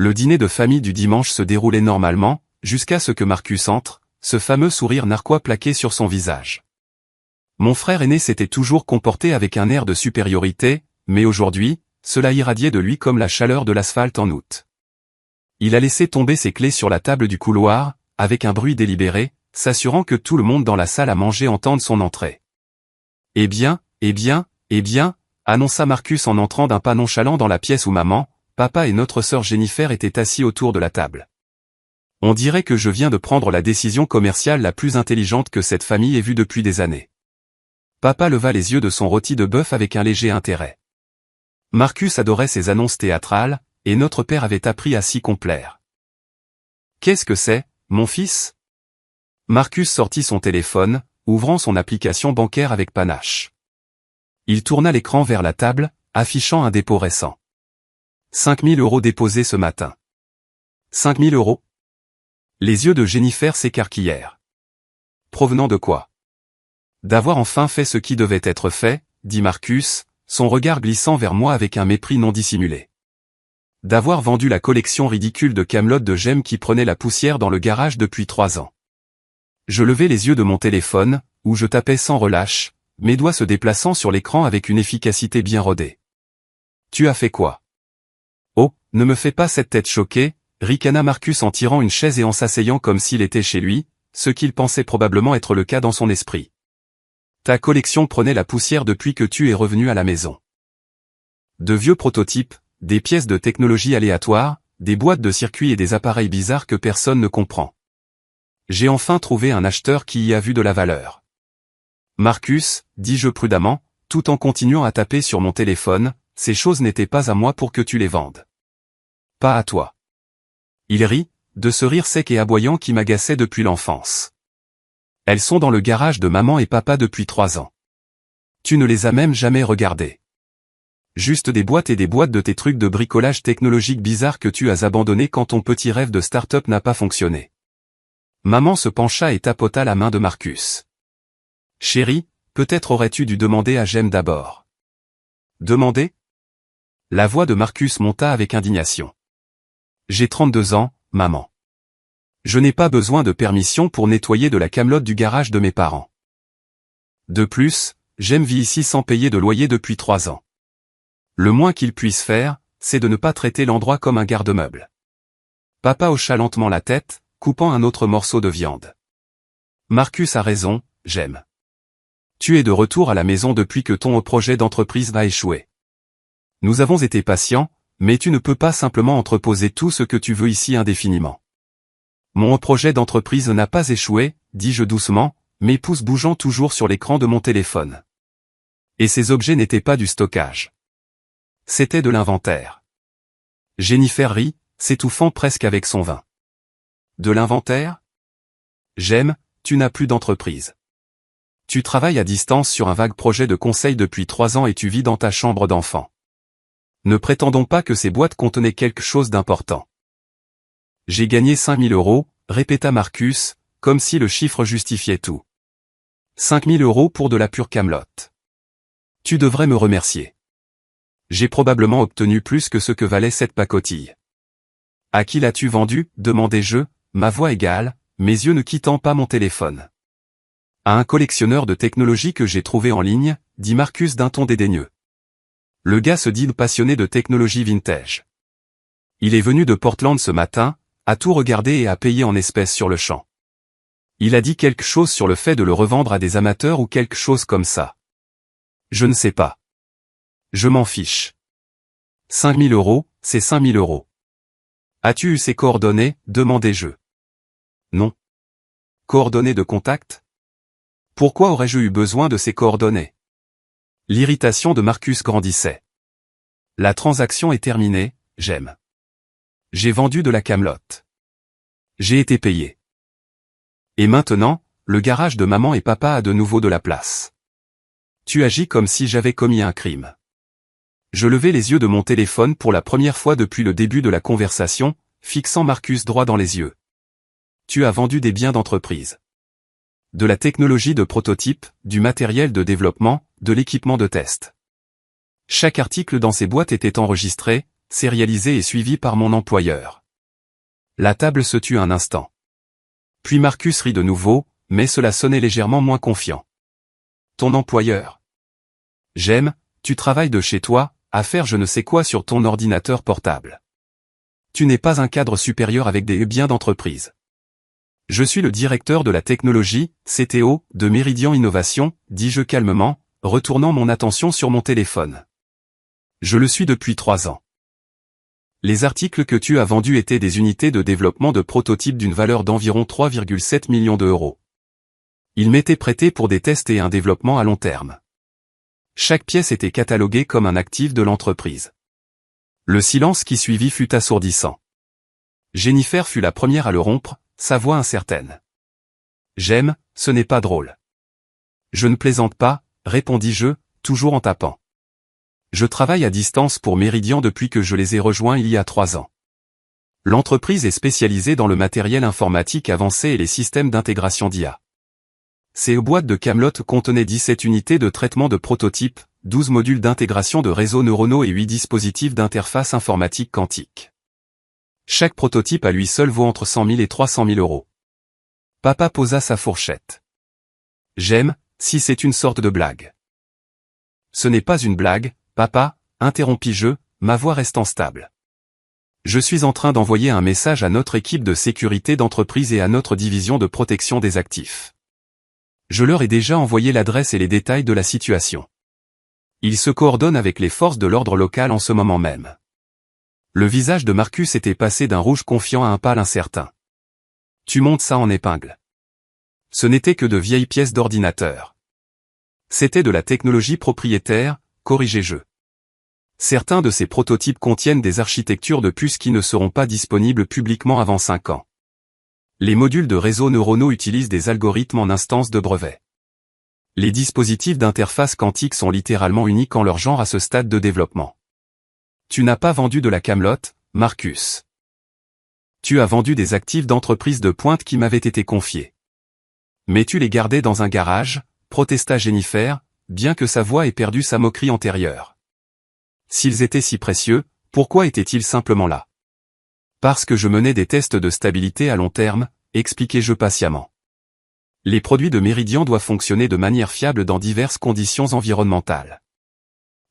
Le dîner de famille du dimanche se déroulait normalement, jusqu'à ce que Marcus entre, ce fameux sourire narquois plaqué sur son visage. Mon frère aîné s'était toujours comporté avec un air de supériorité, mais aujourd'hui, cela irradiait de lui comme la chaleur de l'asphalte en août. Il a laissé tomber ses clés sur la table du couloir, avec un bruit délibéré, s'assurant que tout le monde dans la salle à manger entende son entrée. « Eh bien, annonça Marcus en entrant d'un pas nonchalant dans la pièce où maman, papa et notre sœur Jennifer étaient assis autour de la table. On dirait que je viens de prendre la décision commerciale la plus intelligente que cette famille ait vue depuis des années. Papa leva les yeux de son rôti de bœuf avec un léger intérêt. Marcus adorait ses annonces théâtrales, et notre père avait appris à s'y complaire. « Qu'est-ce que c'est, mon fils ?» Marcus sortit son téléphone, ouvrant son application bancaire avec panache. Il tourna l'écran vers la table, affichant un dépôt récent. 5 000 € déposés ce matin. 5 000 €? Les yeux de Jennifer s'écarquillèrent. Provenant de quoi? D'avoir enfin fait ce qui devait être fait, dit Marcus, son regard glissant vers moi avec un mépris non dissimulé. D'avoir vendu la collection ridicule de Camelot de gemmes qui prenait la poussière dans le garage depuis 3 ans. Je levai les yeux de mon téléphone, où je tapais sans relâche, mes doigts se déplaçant sur l'écran avec une efficacité bien rodée. Tu as fait quoi? Oh, ne me fais pas cette tête choquée, ricana Marcus en tirant une chaise et en s'asseyant comme s'il était chez lui, ce qu'il pensait probablement être le cas dans son esprit. Ta collection prenait la poussière depuis que tu es revenu à la maison. De vieux prototypes, des pièces de technologie aléatoires, des boîtes de circuits et des appareils bizarres que personne ne comprend. J'ai enfin trouvé un acheteur qui y a vu de la valeur. Marcus, dis-je prudemment, tout en continuant à taper sur mon téléphone, ces choses n'étaient pas à moi pour que tu les vendes. Pas à toi. Il rit, de ce rire sec et aboyant qui m'agaçait depuis l'enfance. Elles sont dans le garage de maman et papa depuis 3 ans. Tu ne les as même jamais regardées. Juste des boîtes et des boîtes de tes trucs de bricolage technologique bizarres que tu as abandonnés quand ton petit rêve de start-up n'a pas fonctionné. Maman se pencha et tapota la main de Marcus. Chérie, peut-être aurais-tu dû demander à Jem d'abord. Demander? La voix de Marcus monta avec indignation. J'ai 32 ans, maman. Je n'ai pas besoin de permission pour nettoyer de la camelote du garage de mes parents. De plus, Jem vit ici sans payer de loyer depuis 3 ans. Le moins qu'il puisse faire, c'est de ne pas traiter l'endroit comme un garde-meuble. Papa hocha lentement la tête, coupant un autre morceau de viande. Marcus a raison, Jem. Tu es de retour à la maison depuis que ton projet d'entreprise va échouer. Nous avons été patients, mais tu ne peux pas simplement entreposer tout ce que tu veux ici indéfiniment. Mon projet d'entreprise n'a pas échoué, dis-je doucement, mes pouces bougeant toujours sur l'écran de mon téléphone. Et ces objets n'étaient pas du stockage. C'était de l'inventaire. Jennifer rit, s'étouffant presque avec son vin. De l'inventaire? Jem, tu n'as plus d'entreprise. Tu travailles à distance sur un vague projet de conseil depuis 3 ans et tu vis dans ta chambre d'enfant. Ne prétendons pas que ces boîtes contenaient quelque chose d'important. J'ai gagné 5 000 €, répéta Marcus, comme si le chiffre justifiait tout. 5 000 € pour de la pure camelote. Tu devrais me remercier. J'ai probablement obtenu plus que ce que valait cette pacotille. À qui l'as-tu vendu, demandai-je, ma voix égale, mes yeux ne quittant pas mon téléphone. À un collectionneur de technologie que j'ai trouvé en ligne, dit Marcus d'un ton dédaigneux. Le gars se dit passionné de technologie vintage. Il est venu de Portland ce matin, a tout regardé et a payé en espèces sur le champ. Il a dit quelque chose sur le fait de le revendre à des amateurs ou quelque chose comme ça. Je ne sais pas. Je m'en fiche. 5 000 €, c'est 5 000 €. As-tu eu ses coordonnées, demandai-je. Non. Coordonnées de contact? Pourquoi aurais-je eu besoin de ces coordonnées? L'irritation de Marcus grandissait. La transaction est terminée, Jem. J'ai vendu de la camelote. J'ai été payé. Et maintenant, le garage de maman et papa a de nouveau de la place. Tu agis comme si j'avais commis un crime. Je levai les yeux de mon téléphone pour la première fois depuis le début de la conversation, fixant Marcus droit dans les yeux. Tu as vendu des biens d'entreprise. De la technologie de prototype, du matériel de développement, de l'équipement de test. Chaque article dans ces boîtes était enregistré, sérialisé et suivi par mon employeur. La table se tut un instant. Puis Marcus rit de nouveau, mais cela sonnait légèrement moins confiant. Ton employeur. J'aime, tu travailles de chez toi, à faire je ne sais quoi sur ton ordinateur portable. Tu n'es pas un cadre supérieur avec des biens d'entreprise. Je suis le directeur de la technologie, CTO, de Meridian Innovation, dis-je calmement, retournant mon attention sur mon téléphone. Je le suis depuis 3 ans. Les articles que tu as vendus étaient des unités de développement de prototypes d'une valeur d'environ 3,7 millions d'euros. Ils m'étaient prêtés pour des tests et un développement à long terme. Chaque pièce était cataloguée comme un actif de l'entreprise. Le silence qui suivit fut assourdissant. Jennifer fut la première à le rompre, sa voix incertaine. J'aime, ce n'est pas drôle. Je ne plaisante pas, répondis-je, toujours en tapant. Je travaille à distance pour Meridian depuis que je les ai rejoints il y a 3 ans. L'entreprise est spécialisée dans le matériel informatique avancé et les systèmes d'intégration d'IA. Ces boîtes de Camelot contenaient 17 unités de traitement de prototypes, 12 modules d'intégration de réseaux neuronaux et 8 dispositifs d'interface informatique quantique. Chaque prototype à lui seul vaut entre 100 000 et 300 000 euros. Papa posa sa fourchette. J'aime, si c'est une sorte de blague. Ce n'est pas une blague, papa, interrompis-je, ma voix restant stable. Je suis en train d'envoyer un message à notre équipe de sécurité d'entreprise et à notre division de protection des actifs. Je leur ai déjà envoyé l'adresse et les détails de la situation. Ils se coordonnent avec les forces de l'ordre local en ce moment même. Le visage de Marcus était passé d'un rouge confiant à un pâle incertain. Tu montes ça en épingle. Ce n'était que de vieilles pièces d'ordinateur. C'était de la technologie propriétaire, corrigeai-je. Certains de ces prototypes contiennent des architectures de puces qui ne seront pas disponibles publiquement avant 5 ans. Les modules de réseaux neuronaux utilisent des algorithmes en instance de brevet. Les dispositifs d'interface quantique sont littéralement uniques en leur genre à ce stade de développement. Tu n'as pas vendu de la Camelot, Marcus. Tu as vendu des actifs d'entreprise de pointe qui m'avaient été confiés. Mais tu les gardais dans un garage, protesta Jennifer, bien que sa voix ait perdu sa moquerie antérieure. S'ils étaient si précieux, pourquoi étaient-ils simplement là? Parce que je menais des tests de stabilité à long terme, expliquai-je patiemment. Les produits de Meridian doivent fonctionner de manière fiable dans diverses conditions environnementales.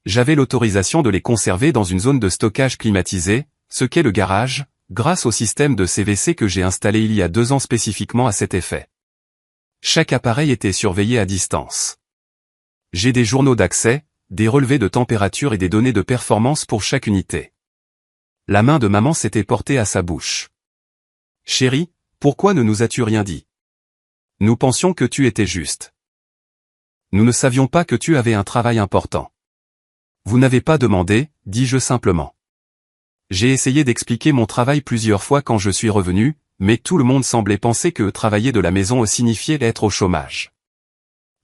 J'avais l'autorisation de les conserver dans une zone de stockage climatisée, ce qu'est le garage, grâce au système de CVC que j'ai installé il y a 2 ans spécifiquement à cet effet. Chaque appareil était surveillé à distance. J'ai des journaux d'accès, des relevés de température et des données de performance pour chaque unité. La main de maman s'était portée à sa bouche. Chérie, pourquoi ne nous as-tu rien dit? Nous pensions que tu étais juste. Nous ne savions pas que tu avais un travail important. Vous n'avez pas demandé, dis-je simplement. J'ai essayé d'expliquer mon travail plusieurs fois quand je suis revenu, mais tout le monde semblait penser que travailler de la maison signifiait être au chômage.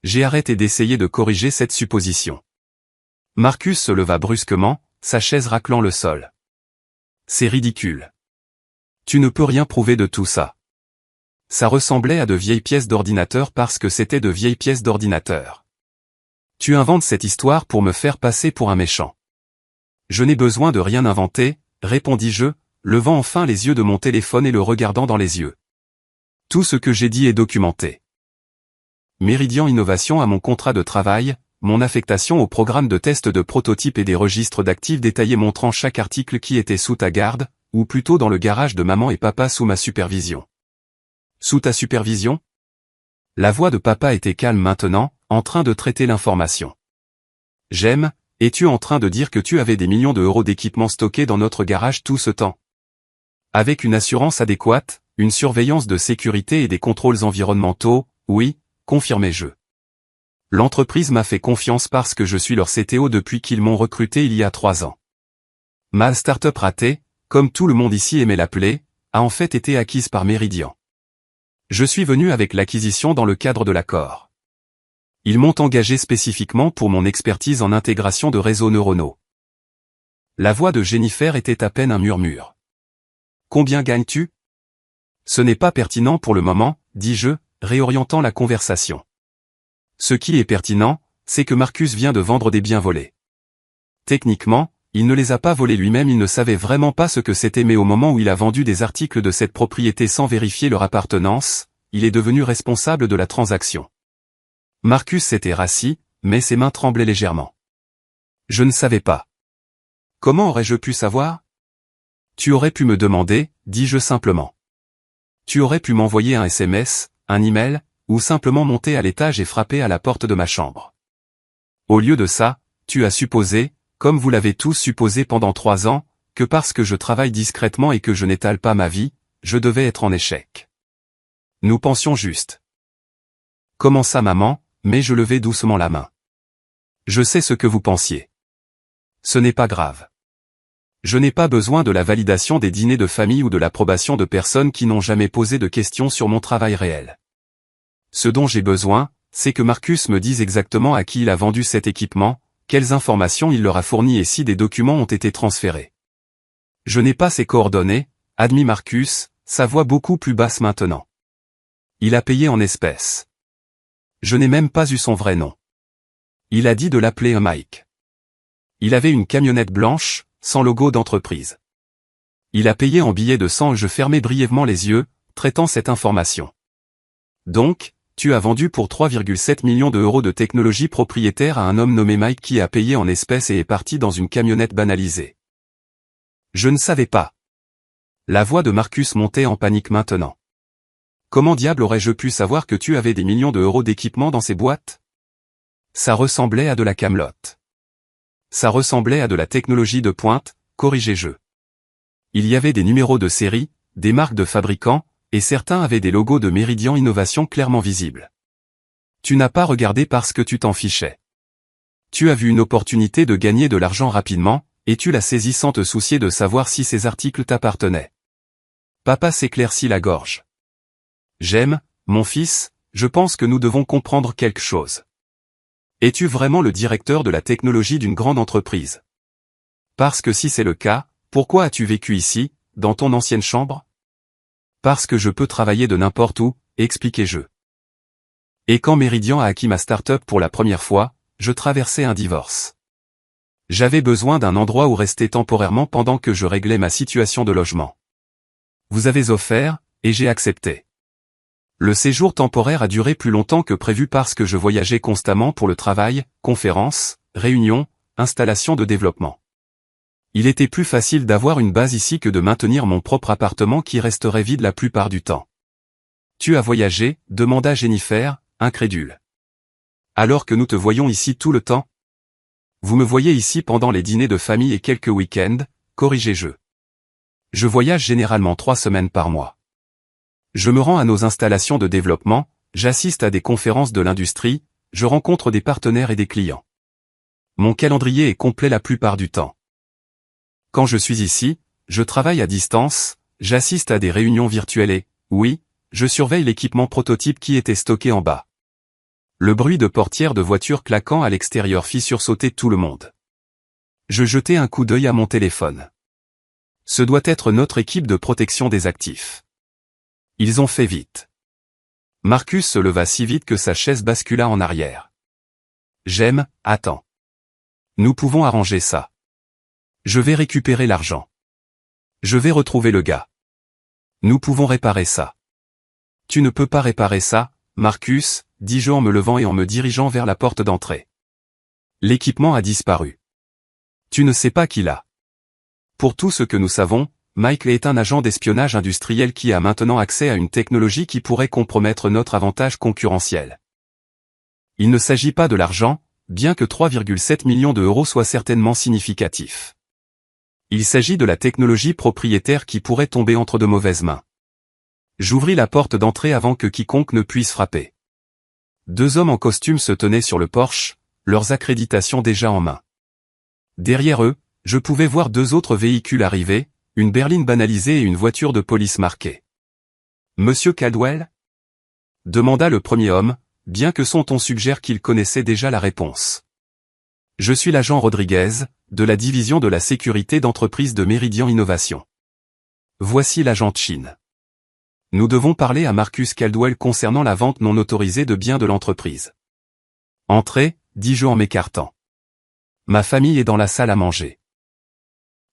J'ai arrêté d'essayer de corriger cette supposition. Marcus se leva brusquement, sa chaise raclant le sol. C'est ridicule. Tu ne peux rien prouver de tout ça. Ça ressemblait à de vieilles pièces d'ordinateur parce que c'était de vieilles pièces d'ordinateur. Tu inventes cette histoire pour me faire passer pour un méchant. Je n'ai besoin de rien inventer, répondis-je, levant enfin les yeux de mon téléphone et le regardant dans les yeux. Tout ce que j'ai dit est documenté. Meridian Innovation a mon contrat de travail, mon affectation au programme de test de prototypes et des registres d'actifs détaillés montrant chaque article qui était sous ta garde, ou plutôt dans le garage de maman et papa sous ma supervision. Sous ta supervision? La voix de papa était calme maintenant, en train de traiter l'information. J'aime, es-tu en train de dire que tu avais des millions d'euros d'équipements stockés dans notre garage tout ce temps? Avec une assurance adéquate, une surveillance de sécurité et des contrôles environnementaux, oui, confirmai-je. L'entreprise m'a fait confiance parce que je suis leur CTO depuis qu'ils m'ont recruté il y a 3 ans. Ma start-up ratée, comme tout le monde ici aimait l'appeler, a en fait été acquise par Meridian. Je suis venu avec l'acquisition dans le cadre de l'accord. Ils m'ont engagé spécifiquement pour mon expertise en intégration de réseaux neuronaux. La voix de Jennifer était à peine un murmure. Combien gagnes-tu? Ce n'est pas pertinent pour le moment, dis-je, réorientant la conversation. Ce qui est pertinent, c'est que Marcus vient de vendre des biens volés. Techniquement, il ne les a pas volés lui-même, il ne savait vraiment pas ce que c'était, mais au moment où il a vendu des articles de cette propriété sans vérifier leur appartenance, il est devenu responsable de la transaction. Marcus s'était rassis, mais ses mains tremblaient légèrement. Je ne savais pas. Comment aurais-je pu savoir? Tu aurais pu me demander, dis-je simplement. Tu aurais pu m'envoyer un SMS, un email, ou simplement monter à l'étage et frapper à la porte de ma chambre. Au lieu de ça, tu as supposé, comme vous l'avez tous supposé pendant 3 ans, que parce que je travaille discrètement et que je n'étale pas ma vie, je devais être en échec. Nous pensions juste. Comment ça, maman? Mais je levai doucement la main. Je sais ce que vous pensiez. Ce n'est pas grave. Je n'ai pas besoin de la validation des dîners de famille ou de l'approbation de personnes qui n'ont jamais posé de questions sur mon travail réel. Ce dont j'ai besoin, c'est que Marcus me dise exactement à qui il a vendu cet équipement, quelles informations il leur a fournies et si des documents ont été transférés. Je n'ai pas ses coordonnées, admit Marcus, sa voix beaucoup plus basse maintenant. Il a payé en espèces. Je n'ai même pas eu son vrai nom. Il a dit de l'appeler Mike. Il avait une camionnette blanche, sans logo d'entreprise. Il a payé en billets de 100 et je fermai brièvement les yeux, traitant cette information. Donc, tu as vendu pour 3,7 millions d'euros de technologie propriétaire à un homme nommé Mike qui a payé en espèces et est parti dans une camionnette banalisée. Je ne savais pas. La voix de Marcus montait en panique maintenant. Comment diable aurais-je pu savoir que tu avais des millions d'euros d'équipement dans ces boîtes? Ça ressemblait à de la camelote. Ça ressemblait à de la technologie de pointe, corrigez-je. Il y avait des numéros de série, des marques de fabricants, et certains avaient des logos de Meridian Innovation clairement visibles. Tu n'as pas regardé parce que tu t'en fichais. Tu as vu une opportunité de gagner de l'argent rapidement, et tu l'as saisie sans te soucier de savoir si ces articles t'appartenaient. Papa s'éclaircit la gorge. J'aime, mon fils, je pense que nous devons comprendre quelque chose. Es-tu vraiment le directeur de la technologie d'une grande entreprise? Parce que si c'est le cas, pourquoi as-tu vécu ici, dans ton ancienne chambre? Parce que je peux travailler de n'importe où, expliquai-je. Et quand Meridian a acquis ma start-up pour la première fois, je traversais un divorce. J'avais besoin d'un endroit où rester temporairement pendant que je réglais ma situation de logement. Vous avez offert, et j'ai accepté. Le séjour temporaire a duré plus longtemps que prévu parce que je voyageais constamment pour le travail, conférences, réunions, installations de développement. Il était plus facile d'avoir une base ici que de maintenir mon propre appartement qui resterait vide la plupart du temps. Tu as voyagé, demanda Jennifer, incrédule. Alors que nous te voyons ici tout le temps? Vous me voyez ici pendant les dîners de famille et quelques week-ends, corrigez-je. Je voyage généralement 3 semaines par mois. Je me rends à nos installations de développement, j'assiste à des conférences de l'industrie, je rencontre des partenaires et des clients. Mon calendrier est complet la plupart du temps. Quand je suis ici, je travaille à distance, j'assiste à des réunions virtuelles et, oui, je surveille l'équipement prototype qui était stocké en bas. Le bruit de portières de voitures claquant à l'extérieur fit sursauter tout le monde. Je jetai un coup d'œil à mon téléphone. Ce doit être notre équipe de protection des actifs. Ils ont fait vite. Marcus se leva si vite que sa chaise bascula en arrière. J'aime, attends. Nous pouvons arranger ça. Je vais récupérer l'argent. Je vais retrouver le gars. Nous pouvons réparer ça. Tu ne peux pas réparer ça, Marcus, dis-je en me levant et en me dirigeant vers la porte d'entrée. L'équipement a disparu. Tu ne sais pas qui l'a. Pour tout ce que nous savons, Mike est un agent d'espionnage industriel qui a maintenant accès à une technologie qui pourrait compromettre notre avantage concurrentiel. Il ne s'agit pas de l'argent, bien que 3,7 millions d'euros soit certainement significatif. Il s'agit de la technologie propriétaire qui pourrait tomber entre de mauvaises mains. J'ouvris la porte d'entrée avant que quiconque ne puisse frapper. 2 hommes en costume se tenaient sur le porche, leurs accréditations déjà en main. Derrière eux, je pouvais voir 2 autres véhicules arriver, une berline banalisée et une voiture de police marquée. « Monsieur Caldwell ?» demanda le premier homme, bien que son ton suggère qu'il connaissait déjà la réponse. « Je suis l'agent Rodriguez, de la division de la sécurité d'entreprise de Meridian Innovation. Voici l'agent Chin. Nous devons parler à Marcus Caldwell concernant la vente non autorisée de biens de l'entreprise. »« Entrez, dis-je en m'écartant. Ma famille est dans la salle à manger. »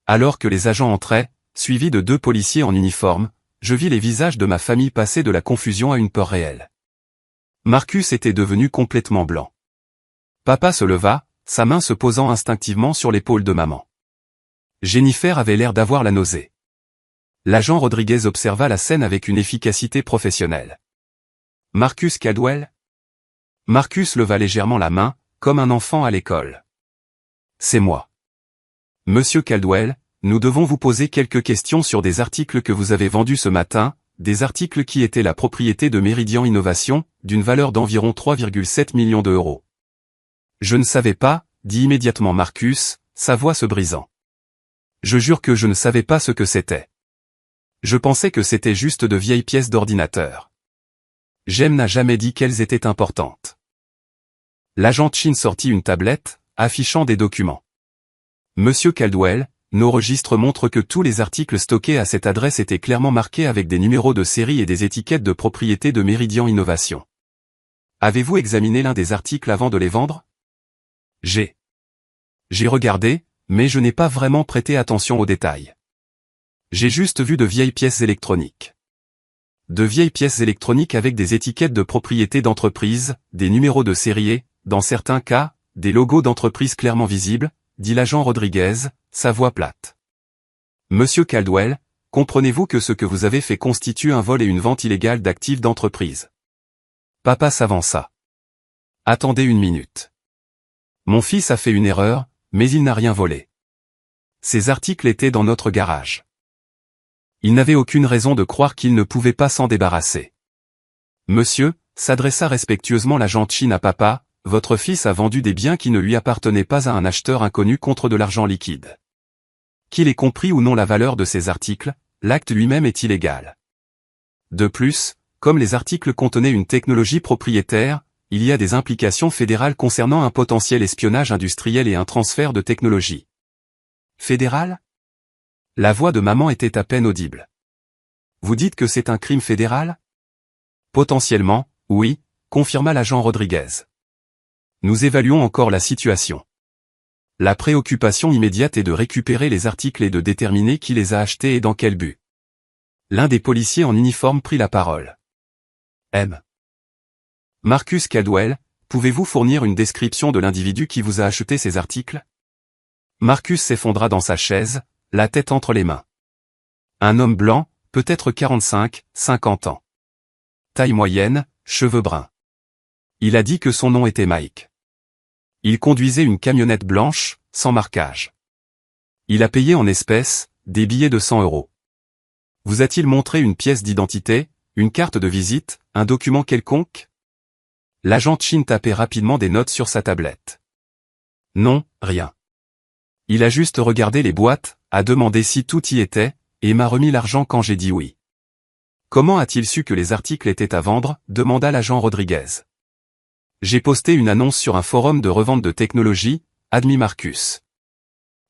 Alors que les agents entraient, suivis de 2 policiers en uniforme, je vis les visages de ma famille passer de la confusion à une peur réelle. Marcus était devenu complètement blanc. Papa se leva, sa main se posant instinctivement sur l'épaule de maman. Jennifer avait l'air d'avoir la nausée. L'agent Rodriguez observa la scène avec une efficacité professionnelle. Marcus Caldwell? Marcus leva légèrement la main, comme un enfant à l'école. C'est moi. Monsieur Caldwell, nous devons vous poser quelques questions sur des articles que vous avez vendus ce matin, des articles qui étaient la propriété de Meridian Innovation, d'une valeur d'environ 3,7 millions d'euros. Je ne savais pas, dit immédiatement Marcus, sa voix se brisant. Je jure que je ne savais pas ce que c'était. Je pensais que c'était juste de vieilles pièces d'ordinateur. Jem n'a jamais dit qu'elles étaient importantes. L'agent Chin sortit une tablette, affichant des documents. Monsieur Caldwell, nos registres montrent que tous les articles stockés à cette adresse étaient clairement marqués avec des numéros de série et des étiquettes de propriété de Meridian Innovation. Avez-vous examiné l'un des articles avant de les vendre? J'ai regardé, mais je n'ai pas vraiment prêté attention aux détails. J'ai juste vu de vieilles pièces électroniques. De vieilles pièces électroniques avec des étiquettes de propriété d'entreprise, des numéros de série et, dans certains cas, des logos d'entreprise clairement visibles, dit l'agent Rodriguez, sa voix plate. Monsieur Caldwell, comprenez-vous que ce que vous avez fait constitue un vol et une vente illégale d'actifs d'entreprise? Papa s'avança. Attendez une minute. Mon fils a fait une erreur, mais il n'a rien volé. Ces articles étaient dans notre garage. Il n'avait aucune raison de croire qu'il ne pouvait pas s'en débarrasser. Monsieur, s'adressa respectueusement l'agent Chin à papa, votre fils a vendu des biens qui ne lui appartenaient pas à un acheteur inconnu contre de l'argent liquide. Qu'il ait compris ou non la valeur de ces articles, l'acte lui-même est illégal. De plus, comme les articles contenaient une technologie propriétaire, il y a des implications fédérales concernant un potentiel espionnage industriel et un transfert de technologie. Fédéral? La voix de maman était à peine audible. Vous dites que c'est un crime fédéral? Potentiellement, oui, confirma l'agent Rodriguez. Nous évaluons encore la situation. La préoccupation immédiate est de récupérer les articles et de déterminer qui les a achetés et dans quel but. L'un des policiers en uniforme prit la parole. Marcus Caldwell, pouvez-vous fournir une description de l'individu qui vous a acheté ces articles? Marcus s'effondra dans sa chaise, la tête entre les mains. Un homme blanc, peut-être 45, 50 ans. Taille moyenne, cheveux bruns. Il a dit que son nom était Mike. Il conduisait une camionnette blanche, sans marquage. Il a payé en espèces, des billets de 100 euros. Vous a-t-il montré une pièce d'identité, une carte de visite, un document quelconque? L'agent Chin tapait rapidement des notes sur sa tablette. Non, rien. Il a juste regardé les boîtes, a demandé si tout y était, et m'a remis l'argent quand j'ai dit oui. Comment a-t-il su que les articles étaient à vendre? Demanda l'agent Rodriguez. J'ai posté une annonce sur un forum de revente de technologie, admit Marcus.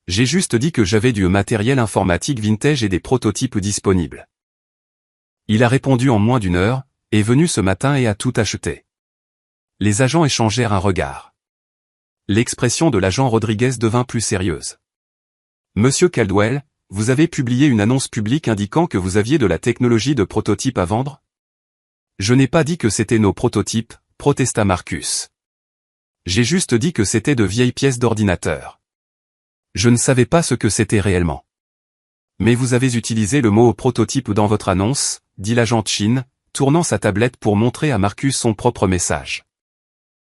J'ai juste dit que j'avais du matériel informatique vintage et des prototypes disponibles. Il a répondu en moins d'une heure, est venu ce matin et a tout acheté. Les agents échangèrent un regard. L'expression de l'agent Rodriguez devint plus sérieuse. Monsieur Caldwell, vous avez publié une annonce publique indiquant que vous aviez de la technologie de prototype à vendre? Je n'ai pas dit que c'était nos prototypes, protesta Marcus. J'ai juste dit que c'était de vieilles pièces d'ordinateur. Je ne savais pas ce que c'était réellement. Mais vous avez utilisé le mot prototype dans votre annonce, dit l'agent Chin, tournant sa tablette pour montrer à Marcus son propre message.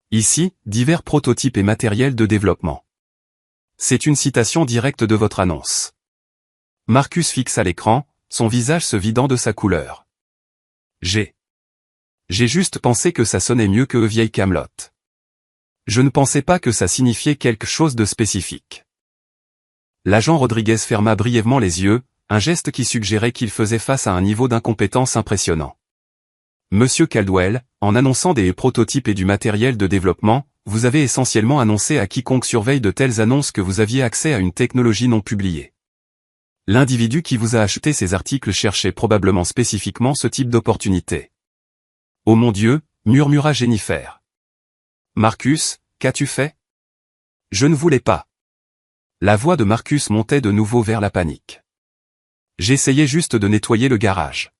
Ici, divers prototypes et matériel de développement. C'est une citation directe de votre annonce. Marcus fixa l'écran, son visage se vidant de sa couleur. J'ai juste pensé que ça sonnait mieux que vieille Camelot. Je ne pensais pas que ça signifiait quelque chose de spécifique. L'agent Rodriguez ferma brièvement les yeux, un geste qui suggérait qu'il faisait face à un niveau d'incompétence impressionnant. Monsieur Caldwell, en annonçant des prototypes et du matériel de développement, vous avez essentiellement annoncé à quiconque surveille de telles annonces que vous aviez accès à une technologie non publiée. L'individu qui vous a acheté ces articles cherchait probablement spécifiquement ce type d'opportunité. Oh mon Dieu, murmura Jennifer. Marcus, qu'as-tu fait? Je ne voulais pas. La voix de Marcus montait de nouveau vers la panique. J'essayais juste de nettoyer le garage.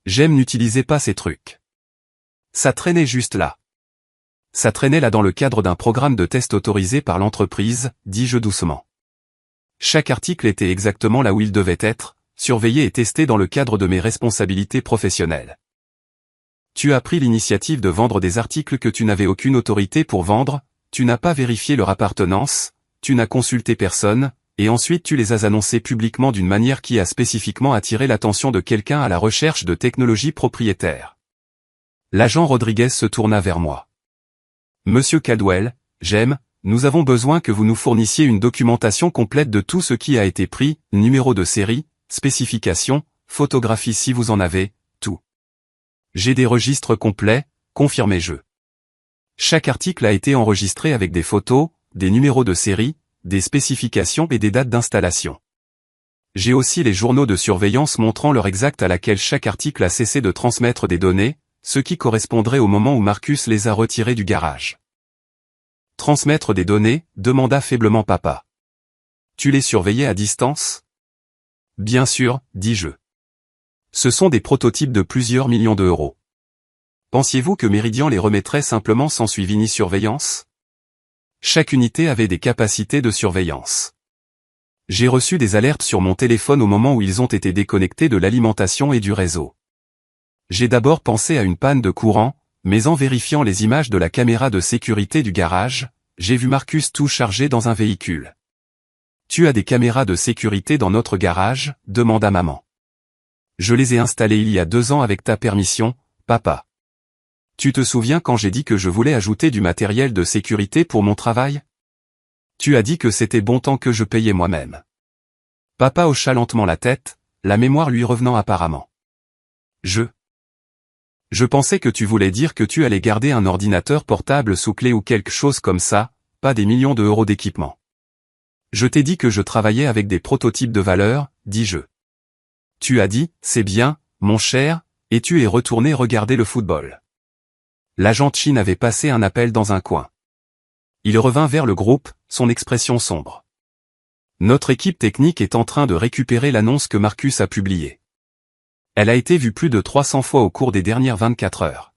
J'aime n'utiliser pas ces trucs. Ça traînait juste là. Ça traînait là dans le cadre d'un programme de test autorisé par l'entreprise, dis-je doucement. Chaque article était exactement là où il devait être, surveillé et testé dans le cadre de mes responsabilités professionnelles. Tu as pris l'initiative de vendre des articles que tu n'avais aucune autorité pour vendre, tu n'as pas vérifié leur appartenance, tu n'as consulté personne, et ensuite tu les as annoncés publiquement d'une manière qui a spécifiquement attiré l'attention de quelqu'un à la recherche de technologies propriétaires. L'agent Rodriguez se tourna vers moi. Monsieur Caldwell, nous avons besoin que vous nous fournissiez une documentation complète de tout ce qui a été pris, numéro de série, spécifications, photographies si vous en avez, tout. J'ai des registres complets, confirmai-je. Chaque article a été enregistré avec des photos, des numéros de série, des spécifications et des dates d'installation. J'ai aussi les journaux de surveillance montrant l'heure exacte à laquelle chaque article a cessé de transmettre des données, ce qui correspondrait au moment où Marcus les a retirés du garage. Transmettre des données, demanda faiblement papa. Tu les surveillais à distance? Bien sûr, dis-je. Ce sont des prototypes de plusieurs millions d'euros. Pensiez-vous que Meridian les remettrait simplement sans suivi ni surveillance? Chaque unité avait des capacités de surveillance. J'ai reçu des alertes sur mon téléphone au moment où ils ont été déconnectés de l'alimentation et du réseau. J'ai d'abord pensé à une panne de courant, mais en vérifiant les images de la caméra de sécurité du garage, j'ai vu Marcus tout chargé dans un véhicule. Tu as des caméras de sécurité dans notre garage? Demanda maman. Je les ai installées il y a 2 ans avec ta permission, papa. Tu te souviens quand j'ai dit que je voulais ajouter du matériel de sécurité pour mon travail? Tu as dit que c'était bon tant que je payais moi-même. Papa hocha lentement la tête, la mémoire lui revenant apparemment. Je pensais que tu voulais dire que tu allais garder un ordinateur portable sous clé ou quelque chose comme ça, pas des millions d'euros d'équipement. Je t'ai dit que je travaillais avec des prototypes de valeur, dis-je. Tu as dit, c'est bien, mon cher, et tu es retourné regarder le football. L'agent Chin avait passé un appel dans un coin. Il revint vers le groupe, son expression sombre. Notre équipe technique est en train de récupérer l'annonce que Marcus a publiée. Elle a été vue plus de 300 fois au cours des dernières 24 heures.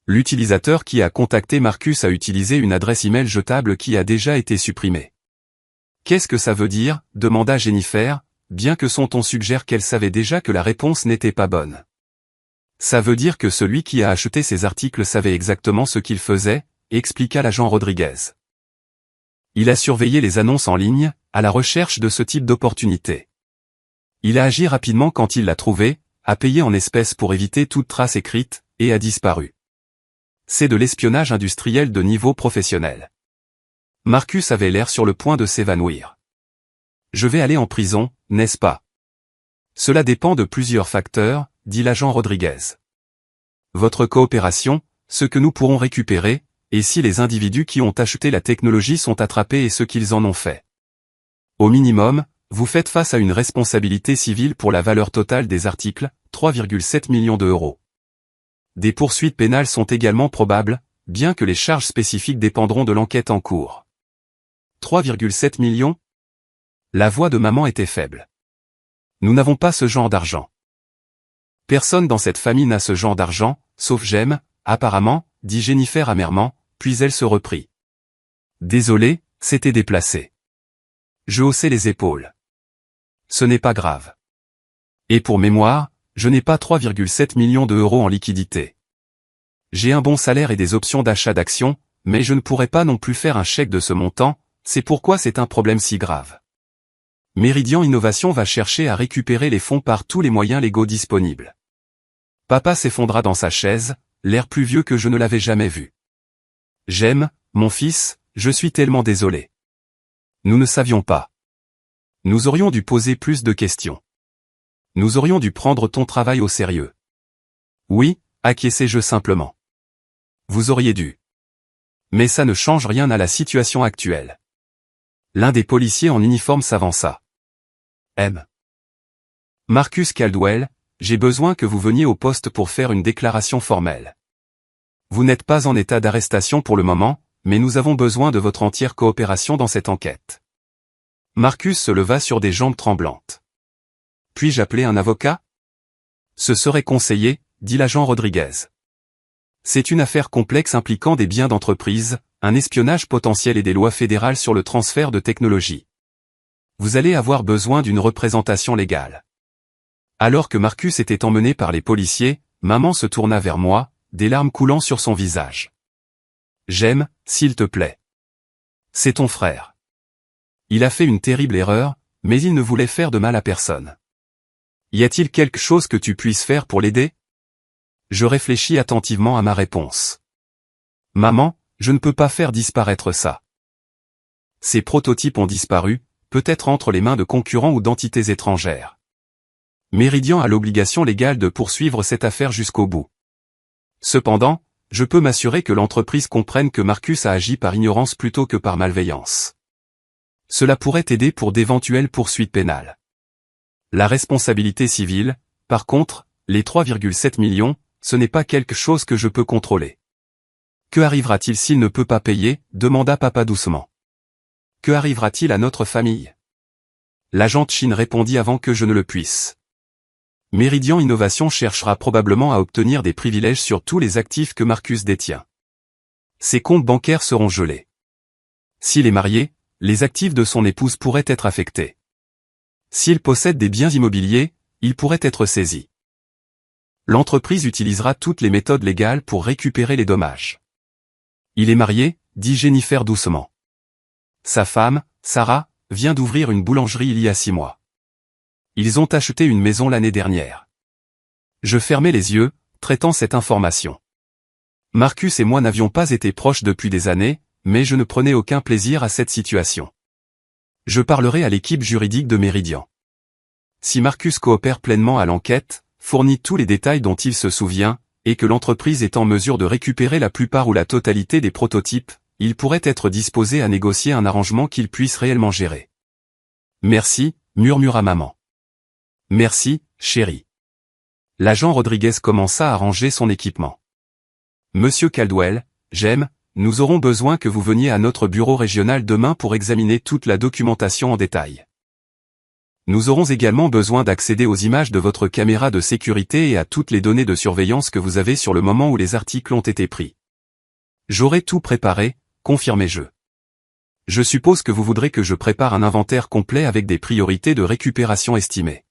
L'utilisateur qui a contacté Marcus a utilisé une adresse email jetable qui a déjà été supprimée. Qu'est-ce que ça veut dire? Demanda Jennifer, bien que son ton suggère qu'elle savait déjà que la réponse n'était pas bonne. Ça veut dire que celui qui a acheté ces articles savait exactement ce qu'il faisait, expliqua l'agent Rodriguez. Il a surveillé les annonces en ligne, à la recherche de ce type d'opportunité. Il a agi rapidement quand il l'a trouvé, a payé en espèces pour éviter toute trace écrite, et a disparu. C'est de l'espionnage industriel de niveau professionnel. Marcus avait l'air sur le point de s'évanouir. Je vais aller en prison, n'est-ce pas? Cela dépend de plusieurs facteurs, dit l'agent Rodriguez. Votre coopération, ce que nous pourrons récupérer, et si les individus qui ont acheté la technologie sont attrapés et ce qu'ils en ont fait. Au minimum, vous faites face à une responsabilité civile pour la valeur totale des articles, 3,7 millions d'euros. Des poursuites pénales sont également probables, bien que les charges spécifiques dépendront de l'enquête en cours. 3,7 millions? La voix de maman était faible. Nous n'avons pas ce genre d'argent. Personne dans cette famille n'a ce genre d'argent, sauf apparemment, dit Jennifer amèrement, puis elle se reprit. Désolé, c'était déplacé. Je haussai les épaules. Ce n'est pas grave. Et pour mémoire, je n'ai pas 3,7 millions d'euros en liquidité. J'ai un bon salaire et des options d'achat d'actions, mais je ne pourrais pas non plus faire un chèque de ce montant, c'est pourquoi c'est un problème si grave. Meridian Innovation va chercher à récupérer les fonds par tous les moyens légaux disponibles. Papa s'effondra dans sa chaise, l'air plus vieux que je ne l'avais jamais vu. Mon fils, je suis tellement désolé. Nous ne savions pas. Nous aurions dû poser plus de questions. Nous aurions dû prendre ton travail au sérieux. Oui, acquiesçai-je simplement. Vous auriez dû. Mais ça ne change rien à la situation actuelle. L'un des policiers en uniforme s'avança. Marcus Caldwell, j'ai besoin que vous veniez au poste pour faire une déclaration formelle. Vous n'êtes pas en état d'arrestation pour le moment, mais nous avons besoin de votre entière coopération dans cette enquête. Marcus se leva sur des jambes tremblantes. Puis-je appeler un avocat? Ce serait conseillé, dit l'agent Rodriguez. C'est une affaire complexe impliquant des biens d'entreprise, un espionnage potentiel et des lois fédérales sur le transfert de technologie. Vous allez avoir besoin d'une représentation légale. Alors que Marcus était emmené par les policiers, maman se tourna vers moi, des larmes coulant sur son visage. J'aime, s'il te plaît. C'est ton frère. Il a fait une terrible erreur, mais il ne voulait faire de mal à personne. Y a-t-il quelque chose que tu puisses faire pour l'aider? Je réfléchis attentivement à ma réponse. Maman, je ne peux pas faire disparaître ça. Ces prototypes ont disparu, peut-être entre les mains de concurrents ou d'entités étrangères. Meridian a l'obligation légale de poursuivre cette affaire jusqu'au bout. Cependant, je peux m'assurer que l'entreprise comprenne que Marcus a agi par ignorance plutôt que par malveillance. Cela pourrait aider pour d'éventuelles poursuites pénales. La responsabilité civile, par contre, les 3,7 millions, ce n'est pas quelque chose que je peux contrôler. Que arrivera-t-il s'il ne peut pas payer? Demanda papa doucement. Que arrivera-t-il à notre famille? L'agent Chin répondit avant que je ne le puisse. Meridian Innovation cherchera probablement à obtenir des privilèges sur tous les actifs que Marcus détient. Ses comptes bancaires seront gelés. S'il est marié, les actifs de son épouse pourraient être affectés. S'il possède des biens immobiliers, il pourrait être saisi. L'entreprise utilisera toutes les méthodes légales pour récupérer les dommages. Il est marié, dit Jennifer doucement. Sa femme, Sarah, vient d'ouvrir une boulangerie il y a 6 mois. Ils ont acheté une maison l'année dernière. Je fermais les yeux, traitant cette information. Marcus et moi n'avions pas été proches depuis des années, mais je ne prenais aucun plaisir à cette situation. Je parlerai à l'équipe juridique de Meridian. Si Marcus coopère pleinement à l'enquête, fournit tous les détails dont il se souvient, et que l'entreprise est en mesure de récupérer la plupart ou la totalité des prototypes, il pourrait être disposé à négocier un arrangement qu'il puisse réellement gérer. Merci, murmura maman. Merci, chérie. L'agent Rodriguez commença à ranger son équipement. Monsieur Caldwell, nous aurons besoin que vous veniez à notre bureau régional demain pour examiner toute la documentation en détail. Nous aurons également besoin d'accéder aux images de votre caméra de sécurité et à toutes les données de surveillance que vous avez sur le moment où les articles ont été pris. J'aurai tout préparé, confirmai-je. Je suppose que vous voudrez que je prépare un inventaire complet avec des priorités de récupération estimées.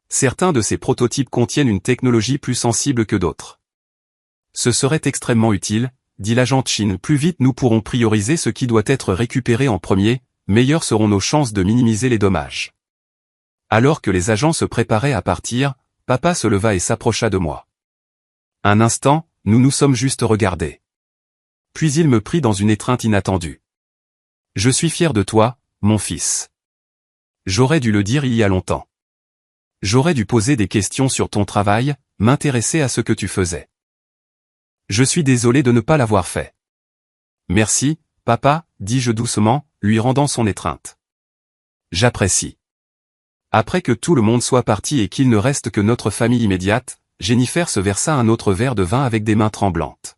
Certains de ces prototypes contiennent une technologie plus sensible que d'autres. Ce serait extrêmement utile, dit l'agent Chin. Plus vite nous pourrons prioriser ce qui doit être récupéré en premier, meilleures seront nos chances de minimiser les dommages. Alors que les agents se préparaient à partir, papa se leva et s'approcha de moi. Un instant, nous nous sommes juste regardés. Puis il me prit dans une étreinte inattendue. Je suis fier de toi, mon fils. J'aurais dû le dire il y a longtemps. J'aurais dû poser des questions sur ton travail, m'intéresser à ce que tu faisais. Je suis désolé de ne pas l'avoir fait. Merci, papa, dis-je doucement, lui rendant son étreinte. J'apprécie. Après que tout le monde soit parti et qu'il ne reste que notre famille immédiate, Jennifer se versa un autre verre de vin avec des mains tremblantes.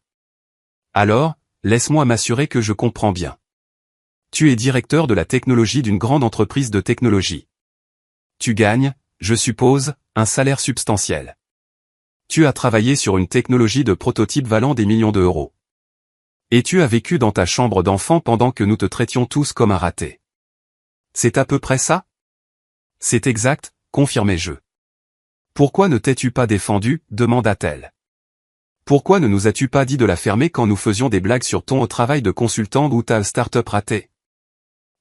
Alors, laisse-moi m'assurer que je comprends bien. Tu es directeur de la technologie d'une grande entreprise de technologie. Tu gagnes, je suppose, un salaire substantiel. Tu as travaillé sur une technologie de prototype valant des millions d'euros. Et tu as vécu dans ta chambre d'enfant pendant que nous te traitions tous comme un raté. C'est à peu près ça? C'est exact, confirmai-je. Pourquoi ne t'es-tu pas défendu, demanda-t-elle. Pourquoi ne nous as-tu pas dit de la fermer quand nous faisions des blagues sur ton travail de consultant ou ta start-up ratée?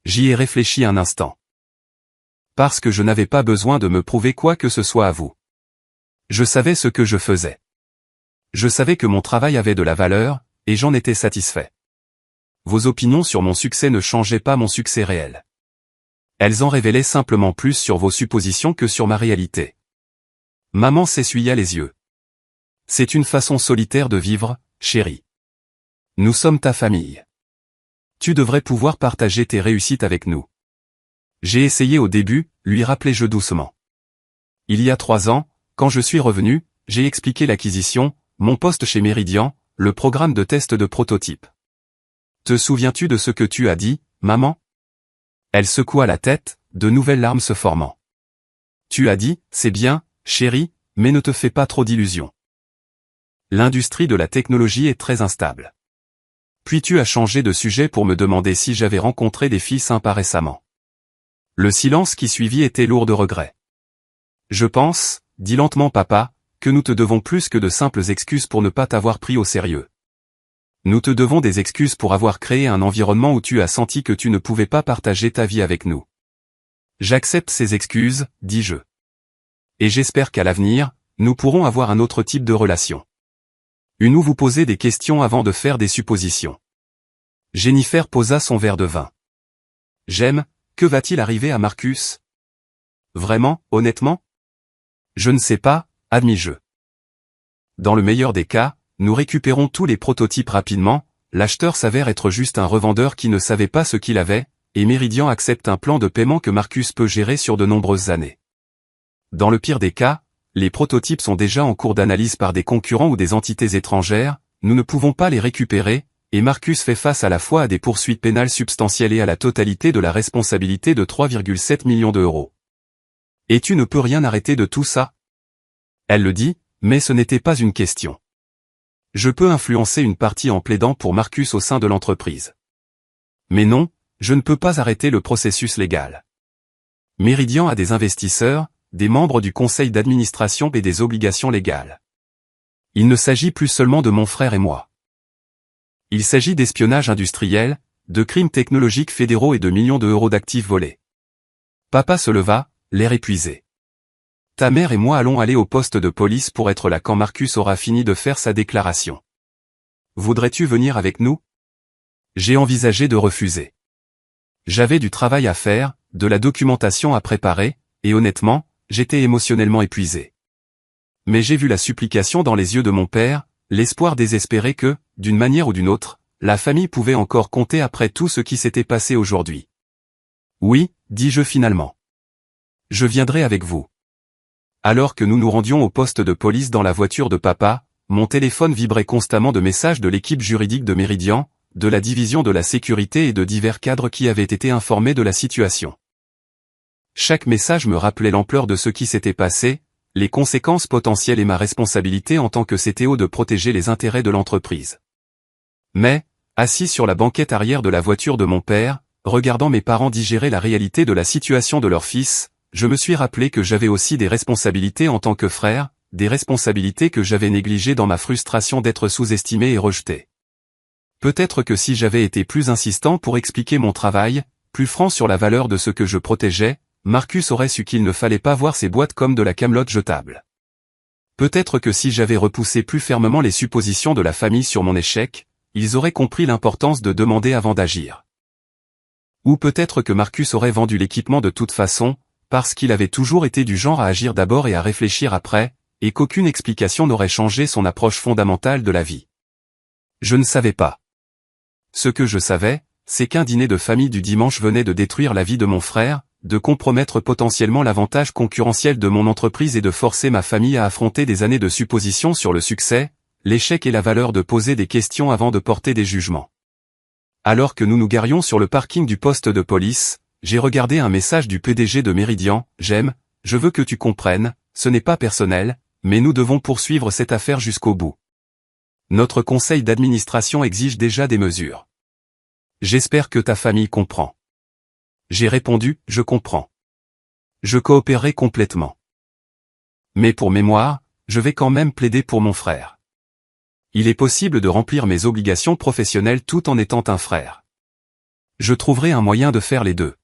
J'y ai réfléchi un instant. Parce que je n'avais pas besoin de me prouver quoi que ce soit à vous. Je savais ce que je faisais. Je savais que mon travail avait de la valeur, et j'en étais satisfait. Vos opinions sur mon succès ne changeaient pas mon succès réel. Elles en révélaient simplement plus sur vos suppositions que sur ma réalité. Maman s'essuya les yeux. C'est une façon solitaire de vivre, chérie. Nous sommes ta famille. Tu devrais pouvoir partager tes réussites avec nous. J'ai essayé au début, lui rappelai-je doucement. Il y a 3 ans, quand je suis revenu, j'ai expliqué l'acquisition, mon poste chez Meridian, le programme de test de prototype. Te souviens-tu de ce que tu as dit, maman? Elle secoua la tête, de nouvelles larmes se formant. Tu as dit, c'est bien, chérie, mais ne te fais pas trop d'illusions. L'industrie de la technologie est très instable. Puis tu as changé de sujet pour me demander si j'avais rencontré des filles sympas récemment. Le silence qui suivit était lourd de regrets. Je pense, dit lentement papa, que nous te devons plus que de simples excuses pour ne pas t'avoir pris au sérieux. Nous te devons des excuses pour avoir créé un environnement où tu as senti que tu ne pouvais pas partager ta vie avec nous. J'accepte ces excuses, dis-je. Et j'espère qu'à l'avenir, nous pourrons avoir un autre type de relation. Une où vous posez des questions avant de faire des suppositions. Jennifer posa son verre de vin. J'aime, que va-t-il arriver à Marcus? Vraiment, honnêtement? Je ne sais pas, admis-je. Dans le meilleur des cas, nous récupérons tous les prototypes rapidement, l'acheteur s'avère être juste un revendeur qui ne savait pas ce qu'il avait, et Meridian accepte un plan de paiement que Marcus peut gérer sur de nombreuses années. Dans le pire des cas, les prototypes sont déjà en cours d'analyse par des concurrents ou des entités étrangères, nous ne pouvons pas les récupérer, et Marcus fait face à la fois à des poursuites pénales substantielles et à la totalité de la responsabilité de 3,7 millions d'euros. Et tu ne peux rien arrêter de tout ça? Elle le dit, mais ce n'était pas une question. Je peux influencer une partie en plaidant pour Marcus au sein de l'entreprise. Mais non, je ne peux pas arrêter le processus légal. Meridian a des investisseurs, des membres du conseil d'administration et des obligations légales. Il ne s'agit plus seulement de mon frère et moi. Il s'agit d'espionnage industriel, de crimes technologiques fédéraux et de millions d'euros d'actifs volés. Papa se leva, l'air épuisé. Ta mère et moi allons aller au poste de police pour être là quand Marcus aura fini de faire sa déclaration. Voudrais-tu venir avec nous? J'ai envisagé de refuser. J'avais du travail à faire, de la documentation à préparer, et honnêtement, j'étais émotionnellement épuisé. Mais j'ai vu la supplication dans les yeux de mon père, l'espoir désespéré que, d'une manière ou d'une autre, la famille pouvait encore compter après tout ce qui s'était passé aujourd'hui. Oui, dis-je finalement. Je viendrai avec vous. Alors que nous nous rendions au poste de police dans la voiture de papa, mon téléphone vibrait constamment de messages de l'équipe juridique de Meridian, de la division de la sécurité et de divers cadres qui avaient été informés de la situation. Chaque message me rappelait l'ampleur de ce qui s'était passé, les conséquences potentielles et ma responsabilité en tant que CTO de protéger les intérêts de l'entreprise. Mais, assis sur la banquette arrière de la voiture de mon père, regardant mes parents digérer la réalité de la situation de leur fils, je me suis rappelé que j'avais aussi des responsabilités en tant que frère, des responsabilités que j'avais négligées dans ma frustration d'être sous-estimé et rejeté. Peut-être que si j'avais été plus insistant pour expliquer mon travail, plus franc sur la valeur de ce que je protégeais, Marcus aurait su qu'il ne fallait pas voir ces boîtes comme de la camelote jetable. Peut-être que si j'avais repoussé plus fermement les suppositions de la famille sur mon échec, ils auraient compris l'importance de demander avant d'agir. Ou peut-être que Marcus aurait vendu l'équipement de toute façon, parce qu'il avait toujours été du genre à agir d'abord et à réfléchir après, et qu'aucune explication n'aurait changé son approche fondamentale de la vie. Je ne savais pas. Ce que je savais, c'est qu'un dîner de famille du dimanche venait de détruire la vie de mon frère, de compromettre potentiellement l'avantage concurrentiel de mon entreprise et de forcer ma famille à affronter des années de suppositions sur le succès, l'échec et la valeur de poser des questions avant de porter des jugements. Alors que nous nous garions sur le parking du poste de police, j'ai regardé un message du PDG de Meridian, j'aime, je veux que tu comprennes, ce n'est pas personnel, mais nous devons poursuivre cette affaire jusqu'au bout. Notre conseil d'administration exige déjà des mesures. J'espère que ta famille comprend. J'ai répondu, je comprends. Je coopérerai complètement. Mais pour mémoire, je vais quand même plaider pour mon frère. Il est possible de remplir mes obligations professionnelles tout en étant un frère. Je trouverai un moyen de faire les deux.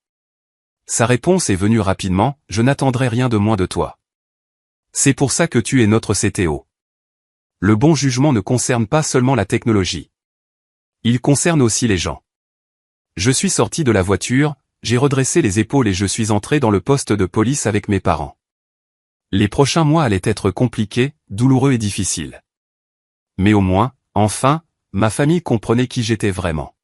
Sa réponse est venue rapidement, je n'attendrai rien de moins de toi. C'est pour ça que tu es notre CTO. Le bon jugement ne concerne pas seulement la technologie. Il concerne aussi les gens. Je suis sorti de la voiture, j'ai redressé les épaules et je suis entré dans le poste de police avec mes parents. Les prochains mois allaient être compliqués, douloureux et difficiles. Mais au moins, enfin, ma famille comprenait qui j'étais vraiment.